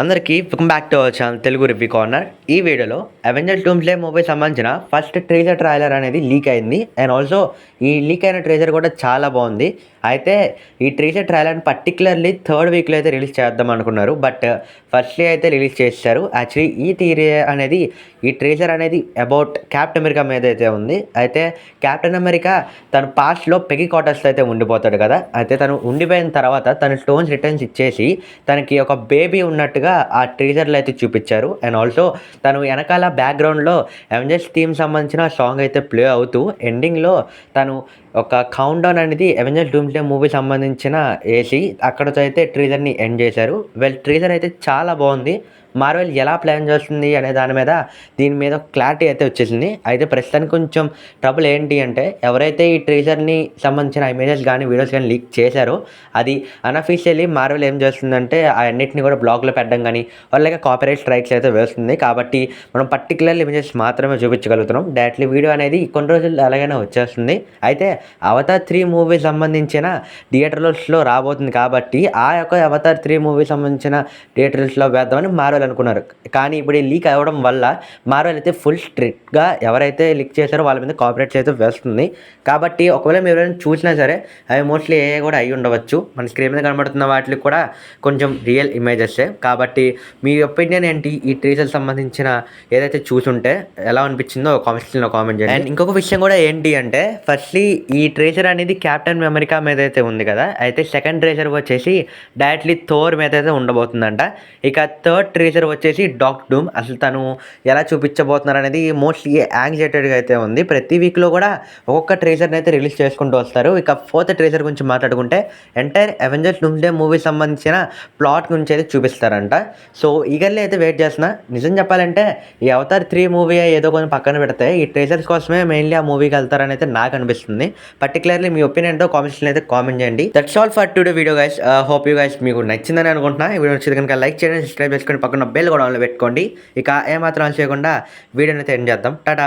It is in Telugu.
అందరికీ welcome back to our channel Telugu review corner. ఈ వీడియోలో అవెంజర్స్ డూమ్స్డే మూవీ సంబంధించిన ఫస్ట్ ట్రైలర్ అనేది లీక్ అయింది. అండ్ ఆల్సో ఈ లీక్ అయిన ట్రైలర్ కూడా చాలా బాగుంది. అయితే ఈ ట్రైలర్ని పర్టికులర్లీ థర్డ్ వీక్లో అయితే రిలీజ్ చేద్దాం అనుకున్నారు. బట్ ఫస్ట్లీ అయితే రిలీజ్ చేశారు. యాక్చువల్లీ ఈ థియరీ అనేది ఈ ట్రైలర్ అనేది అబౌట్ క్యాప్టెన్ అమెరికా మీద అయితే ఉంది. అయితే క్యాప్టెన్ అమెరికా తన పాస్ట్లో పెగి క్వార్టర్స్లో అయితే ఉండిపోతాడు కదా. అయితే తను ఉండిపోయిన తర్వాత తన స్టోన్స్ రిటర్న్స్ ఇచ్చేసి తనకి ఒక బేబీ ఉన్నట్టుగా ఆ ట్రైలర్లో అయితే చూపించారు. అండ్ ఆల్సో తను వెనకాల బ్యాక్గ్రౌండ్లో అవెంజర్స్ థీమ్ సంబంధించిన సాంగ్ అయితే ప్లే అవుతూ ఎండింగ్లో తను ఒక కౌంట్ డౌన్ అనేది అవెంజర్స్ డూమ్స్డే మూవీ సంబంధించిన వేసి అక్కడితో అయితే ట్రైలర్ని ఎండ్ చేశారు. ట్రైలర్ అయితే చాలా బాగుంది. మార్వెల్ ఎలా ప్లాన్ చేస్తుంది అనే దీని మీద క్లారిటీ అయితే వచ్చేసింది. అయితే ప్రస్తుతానికి కొంచెం ట్రబుల్ ఏంటి అంటే ఎవరైతే ఈ ట్రైలర్ని సంబంధించిన ఇమేజెస్ కానీ వీడియోస్ కానీ లీక్ చేశారో అది అన్అఫీషియల్లీ మార్వెల్ ఏం చేస్తుందంటే అన్నిటిని కూడా బ్లాగ్లో పెట్టడం కానీ వాళ్ళకి కాపీరైట్ స్ట్రైక్స్ అయితే వేస్తుంది. కాబట్టి మనం పర్టికులర్ ఇమేజెస్ మాత్రమే చూపించగలుగుతున్నాం. డైరెక్ట్లీ వీడియో అనేది కొన్ని రోజులు అలాగైనా వచ్చేస్తుంది. అయితే అవతార్ 3 మూవీ సంబంధించిన థియేటర్స్లో రాబోతుంది కాబట్టి ఆ యొక్క అవతార్ 3 మూవీ సంబంధించిన థియేటర్స్లో వేద్దామని మార్వెల్ అనుకున్నారు. కానీ ఇప్పుడు ఈ లీక్ అవ్వడం వల్ల మార్వెల్ అయితే ఫుల్ స్ట్రిక్ట్గా ఎవరైతే లీక్ చేశారో వాళ్ళ మీద కాపీరైట్స్ అయితే వేస్తుంది. కాబట్టి ఒకవేళ మీరు ఎవరైనా చూసినా సరే అవి మోస్ట్లీ ఏ కూడా అయి ఉండవచ్చు. మన స్క్రీన్ మీద కనబడుతున్న వాటికి కూడా కొంచెం రియల్ ఇమేజెసే. కాబట్టి మీ ఒపీనియన్ ఏంటి? ఈ ట్రైలర్ సంబంధించిన ఏదైతే చూసుంటే ఎలా అనిపించిందో కామెంట్స్లో కామెంట్ చేయండి. అండ్ ఇంకొక విషయం కూడా ఏంటి అంటే ఫస్ట్లీ ఈ ట్రైలర్ అనేది క్యాప్టెన్ అమెరికా మీద అయితే ఉంది కదా. అయితే సెకండ్ ట్రైలర్ వచ్చేసి డైరెక్ట్లీ థోర్ మీద అయితే ఉండబోతుందంట. ఇక థర్డ్ ట్రైలర్ వచ్చేసి డాక్టర్ డూమ్. అసలు తను ఎలా చూపించబోతున్నారు అనేది మోస్ట్లీ యాంగ్జైటెడ్గా అయితే ఉంది. ప్రతి వీక్లో కూడా ఒక్కొక్క ట్రైలర్ని అయితే రిలీజ్ చేసుకుంటూ వస్తారు. ఇక ఫోర్త్ ట్రైలర్ గురించి మాట్లాడుకుంటే ఎంటైర్ అవెంజర్స్ డూమ్స్డే మూవీ సంబంధించిన ప్లాట్ గురించి అయితే చూపిస్తారంట. సో ఈగర్లీ అయితే వెయిట్ చేస్తున్నా. నిజం చెప్పాలంటే ఈ అవతార్ 3 మూవీ ఏదో కొంచెం పక్కన పెడితే ఈ ట్రైలర్స్ కోసమే మెయిన్లీ ఆ మూవీకి వెళ్తారని అయితే నాకు అనిపిస్తుంది. పర్టికులర్లీ మీ ఒపీనియన్తో కామెంట్స్లో అయితే కామెంట్ చేయండి. That's all for today video guys. Hope you guys మీకు నచ్చిందని అనుకుంటున్నా. ఈ వీడియో వచ్చేది కనుక లైక్ చేయండి, సబ్స్క్రైబ్ చేసుకొని పక్కన బెల్ కూడా ఆన్లో పెట్టుకోండి. ఇక ఏమాత్రం చేయకుండా వీడియోని అయితే ఎండ్ చేద్దాం. టాటా.